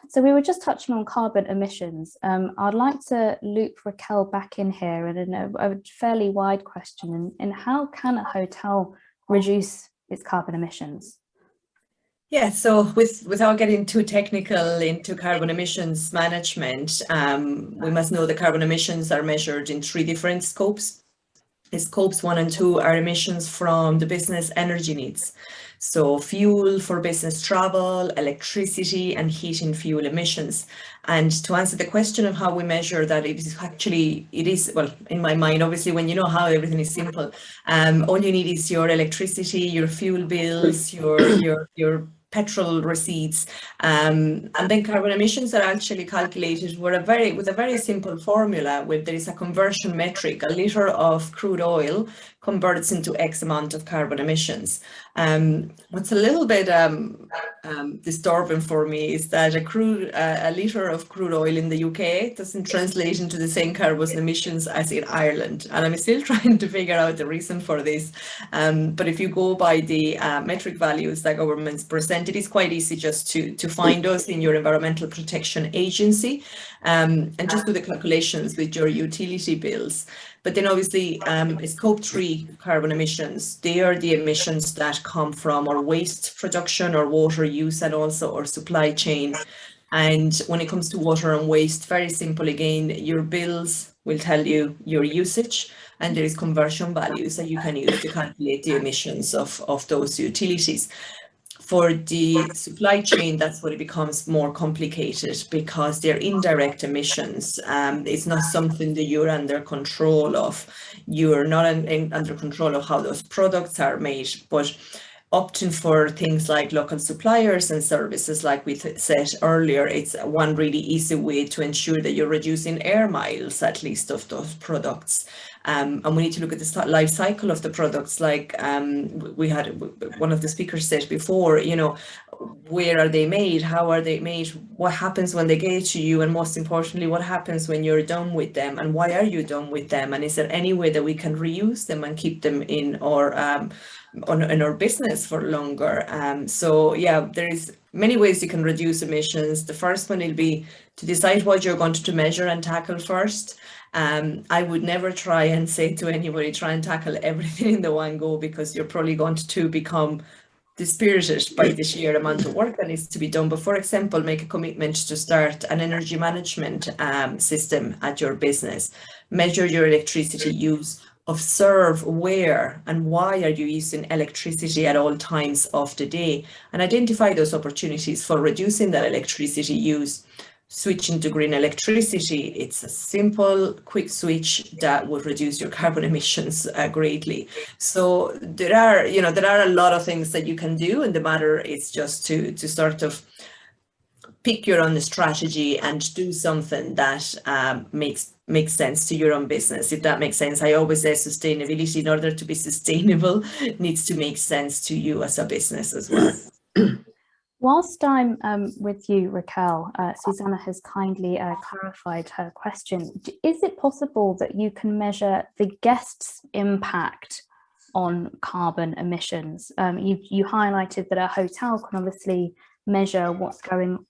So we were just touching on carbon emissions. I'd like to loop Raquel back in here and in a fairly wide question. And how can a hotel reduce its carbon emissions? Yeah, so without getting too technical into carbon emissions management, we must know that carbon emissions are measured in 3 different scopes. Scopes 1 and 2 are emissions from the business energy needs. So fuel for business travel, electricity and heating fuel emissions. And to answer the question of how we measure that, it is, well, in my mind, obviously, when you know how everything is simple, all you need is your electricity, your fuel bills, your petrol receipts, and then carbon emissions are actually calculated with a very simple formula. There is a conversion metric. A litre of crude oil converts into X amount of carbon emissions. What's a little bit disturbing for me is that a litre of crude oil in the UK doesn't translate into the same carbon emissions as in Ireland, and I'm still trying to figure out the reason for this. But if you go by the metric values that governments present, it is quite easy just to find those in your Environmental Protection Agency, and just do the calculations with your utility bills. But then obviously scope 3 carbon emissions, they are the emissions that come from our waste production or water use, and also our supply chain. And when it comes to water and waste, very simple again, your bills will tell you your usage, and there is conversion values that you can use to calculate the emissions of those utilities. For the supply chain, that's where it becomes more complicated, because they're indirect emissions. It's not something that you're under control of. You're not under control of how those products are made, but opting for things like local suppliers and services, like we said earlier, it's one really easy way to ensure that you're reducing air miles, at least, of those products. And we need to look at the life cycle of the products, like we had one of the speakers said before, you know, where are they made? How are they made? What happens when they get to you? And most importantly, what happens when you're done with them? And why are you done with them? And is there any way that we can reuse them and keep them in our in our business for longer? So yeah, there is many ways you can reduce emissions. The first one will be to decide what you're going to measure and tackle first. I would never try and say to anybody, try and tackle everything in the one go, because you're probably going to become dispirited by the sheer amount of work that needs to be done. But for example, make a commitment to start an energy management system at your business. Measure your electricity use. Observe where and why are you using electricity at all times of the day, and identify those opportunities for reducing that electricity use. Switching to green electricity, it's a simple, quick switch that would reduce your carbon emissions greatly. So there are a lot of things that you can do, and the matter is just to sort of pick your own strategy and do something that makes sense to your own business, if that makes sense. I always say sustainability, in order to be sustainable, needs to make sense to you as a business as well. Whilst I'm with you, Raquel, Susanna has kindly clarified her question. Is it possible that you can measure the guest's impact on carbon emissions? You highlighted that a hotel can obviously measure what's going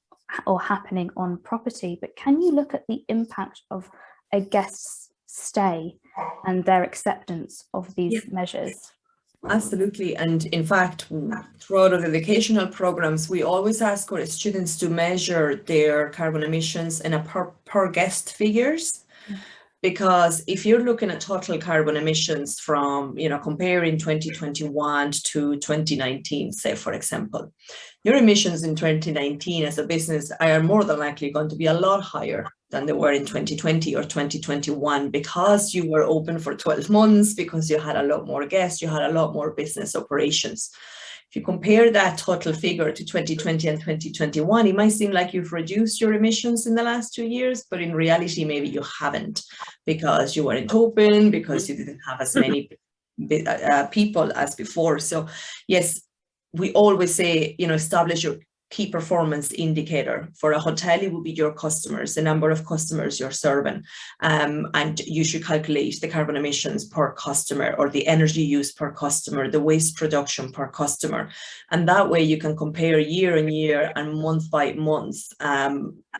or happening on property, but can you look at the impact of a guest's stay and their acceptance of these measures? Absolutely. And in fact, throughout our educational programs, we always ask our students to measure their carbon emissions in a per guest figures. Because if you're looking at total carbon emissions from, comparing 2021 to 2019, say, for example, your emissions in 2019 as a business are more than likely going to be a lot higher than they were in 2020 or 2021, because you were open for 12 months, because you had a lot more guests, you had a lot more business operations. if you compare that total figure to 2020 and 2021, it might seem like you've reduced your emissions in the last 2 years, but in reality, maybe you haven't, because you weren't open, because you didn't have as many people as before. So yes, we always say, you know, establish your key performance indicator. For a hotel, it will be your customers, the number of customers you're serving, and you should calculate the carbon emissions per customer, or the energy use per customer, the waste production per customer, and that way you can compare year on year and month by month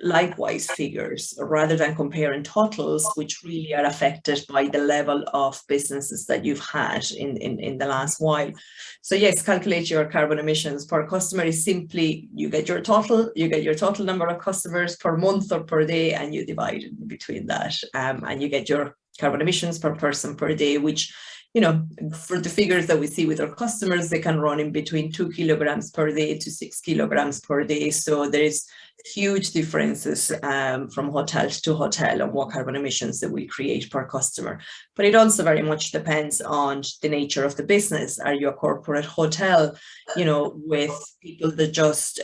likewise figures, rather than comparing totals, which really are affected by the level of businesses that you've had in the last while. So yes, calculate your carbon emissions per customer is simply, you get your total number of customers per month or per day, and you divide it between that, and you get your carbon emissions per person per day, which, you know, for the figures that we see with our customers, they can run in between 2 kilograms per day to 6 kilograms per day. So there is huge differences from hotel to hotel on what carbon emissions that we create per customer. But it also very much depends on the nature of the business. Are you a corporate hotel, you know, with people that just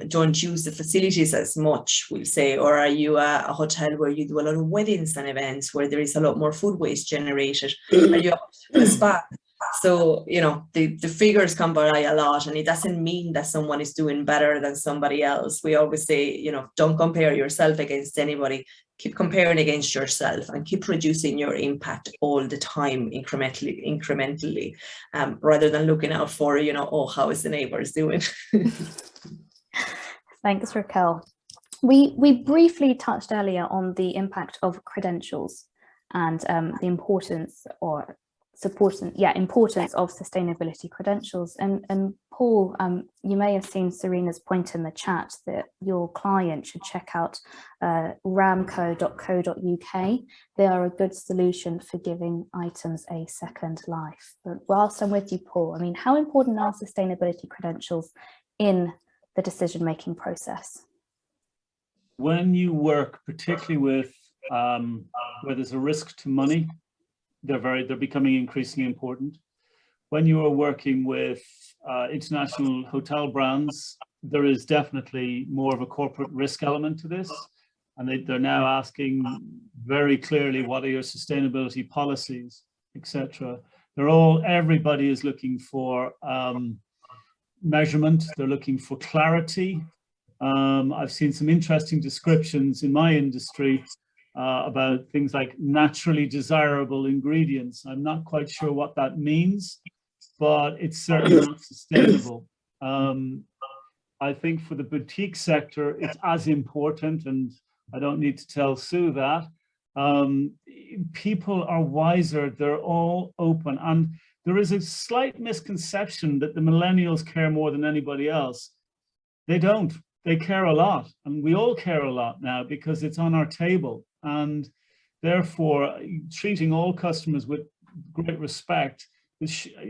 don't use the facilities as much, we'll say, or are you a hotel where you do a lot of weddings and events where there is a lot more food waste generated? Are you a spa? So, you know, the figures can vary a lot, and it doesn't mean that someone is doing better than somebody else. We always say, you know, don't compare yourself against anybody. Keep comparing against yourself and keep reducing your impact all the time, incrementally, rather than looking out for, you know, oh, how is the neighbors doing? Thanks, Raquel. We briefly touched earlier on the impact of credentials and the importance of sustainability credentials. And Paul, you may have seen Serena's point in the chat that your client should check out ramco.co.uk. They are a good solution for giving items a second life. But whilst I'm with you, Paul, I mean, how important are sustainability credentials in the decision-making process? When you work particularly with where there's a risk to money, they're becoming increasingly important. When you are working with international hotel brands, there is definitely more of a corporate risk element to this, and they're now asking very clearly, what are your sustainability policies, etc. Everybody is looking for measurement. They're looking for clarity. I've seen some interesting descriptions in my industry about things like naturally desirable ingredients. I'm not quite sure what that means, but it's certainly not sustainable. I think for the boutique sector, it's as important, and I don't need to tell Sue that. People are wiser, they're all open, and there is a slight misconception that the millennials care more than anybody else. They don't. They care a lot, and we all care a lot now because it's on our table. And therefore, treating all customers with great respect.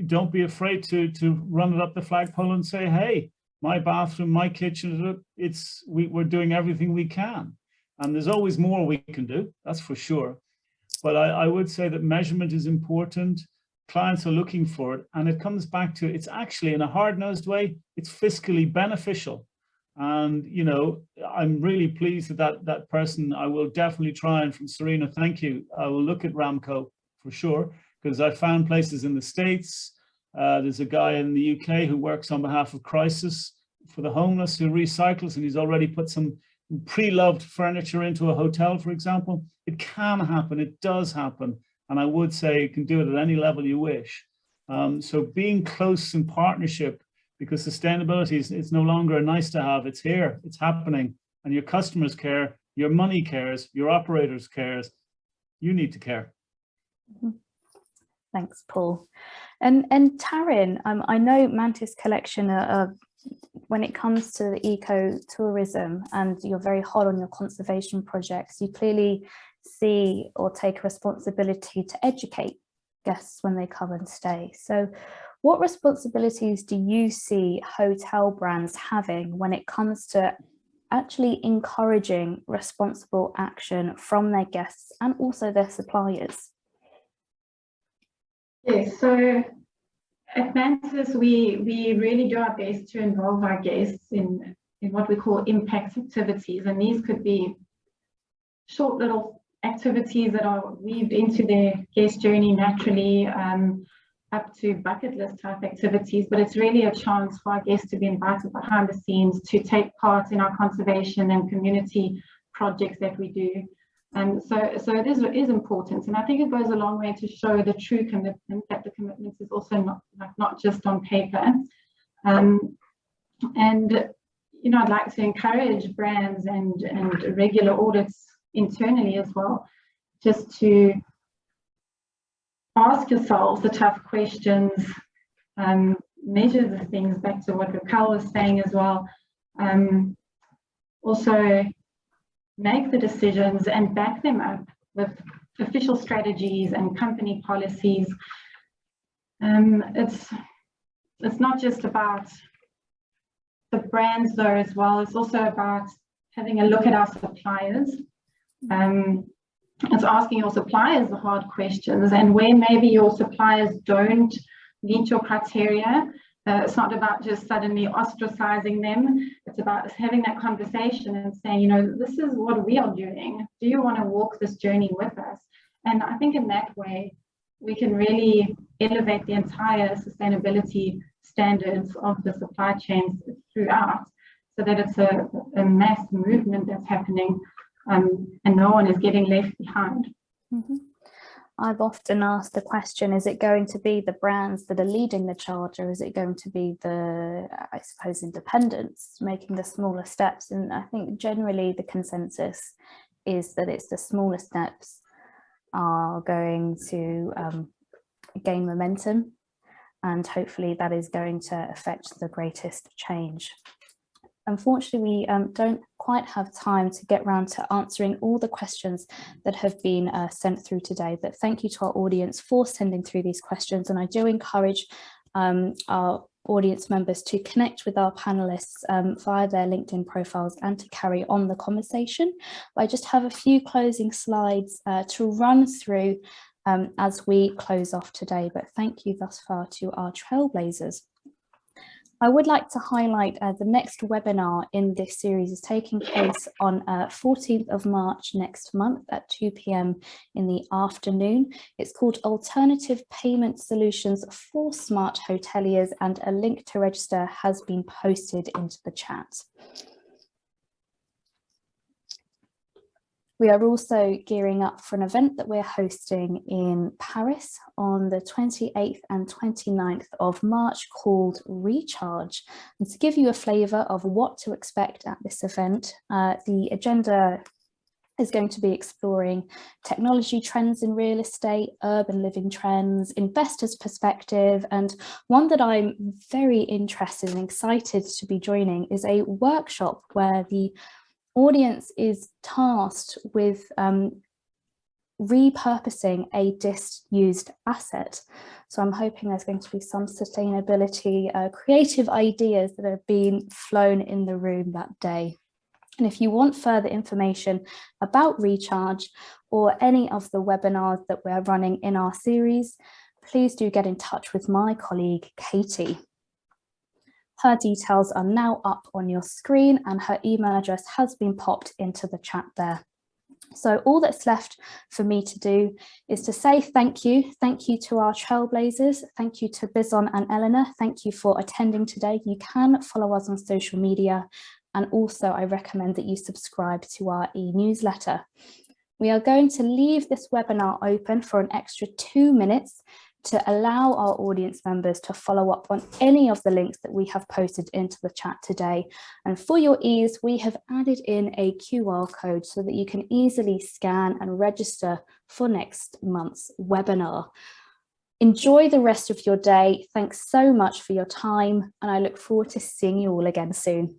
Don't be afraid to run it up the flagpole and say, hey, my bathroom, my kitchen, we're doing everything we can. And there's always more we can do, that's for sure. But I would say that measurement is important. Clients are looking for it. And it comes back to, it's actually, in a hard-nosed way, it's fiscally beneficial. And, you know, I'm really pleased that person. I will definitely try, and from Serena, thank you. I will look at Ramco for sure, because I found places in the States. There's a guy in the UK who works on behalf of Crisis for the homeless, who recycles, and he's already put some pre-loved furniture into a hotel, for example. It can happen, it does happen. And I would say you can do it at any level you wish. So being close in partnership, because sustainability is no longer a nice to have, it's here, it's happening, and your customers care, your money cares, your operators cares, you need to care. Thanks, Paul. And Taryn, I know Mantis Collection, when it comes to the eco-tourism, and you're very hot on your conservation projects, you clearly see or take responsibility to educate guests when they come and stay. So what responsibilities do you see hotel brands having when it comes to actually encouraging responsible action from their guests and also their suppliers? Yes, so At Mantis, we really do our best to involve our guests in what we call impact activities, and these could be short little activities that are weaved into their guest journey naturally, up to bucket list type activities, but it's really a chance for our guests to be invited behind the scenes to take part in our conservation and community projects that we do. So it is important, and I think it goes a long way to show the true commitment, that the commitment is also not just on paper. And you know, I'd like to encourage brands and regular audits internally as well, just to ask yourselves the tough questions, measure the things, back to what Raquel was saying as well. Also make the decisions and back them up with official strategies and company policies. It's not just about the brands though as well, it's also about having a look at our suppliers. It's asking your suppliers the hard questions, and where maybe your suppliers don't meet your criteria, it's not about just suddenly ostracizing them. It's about having that conversation and saying, you know, this is what we are doing. Do you want to walk this journey with us? And I think in that way, we can really elevate the entire sustainability standards of the supply chains throughout, so that it's a mass movement that's happening, and no one is getting left behind. Mm-hmm. I've often asked the question, is it going to be the brands that are leading the charge, or is it going to be the, I suppose, independents making the smaller steps? And I think generally the consensus is that it's the smaller steps are going to gain momentum, and hopefully that is going to affect the greatest change. Unfortunately, we don't quite have time to get round to answering all the questions that have been sent through today, but thank you to our audience for sending through these questions, and I do encourage our audience members to connect with our panelists via their LinkedIn profiles and to carry on the conversation. I just have a few closing slides to run through as we close off today, but thank you thus far to our Trailblazers. I would like to highlight the next webinar in this series is taking place on 14th of March next month at 2 p.m. in the afternoon. It's called Alternative Payment Solutions for Smart Hoteliers, and a link to register has been posted into the chat. We are also gearing up for an event that we're hosting in Paris on the 28th and 29th of March called Recharge. And to give you a flavour of what to expect at this event, the agenda is going to be exploring technology trends in real estate, urban living trends, investors' perspective, and one that I'm very interested and excited to be joining is a workshop where the audience is tasked with repurposing a disused asset. So I'm hoping there's going to be some sustainability, creative ideas that are being flown in the room that day. And if you want further information about Recharge or any of the webinars that we're running in our series, please do get in touch with my colleague, Katie. Her details are now up on your screen, and her email address has been popped into the chat there. So all that's left for me to do is to say thank you. Thank you to our Trailblazers. Thank you to Bizon and Eleanor. Thank you for attending today. You can follow us on social media, and also I recommend that you subscribe to our e-newsletter. We are going to leave this webinar open for an extra 2 minutes to allow our audience members to follow up on any of the links that we have posted into the chat today. And for your ease, we have added in a QR code so that you can easily scan and register for next month's webinar. Enjoy the rest of your day. Thanks so much for your time, and I look forward to seeing you all again soon.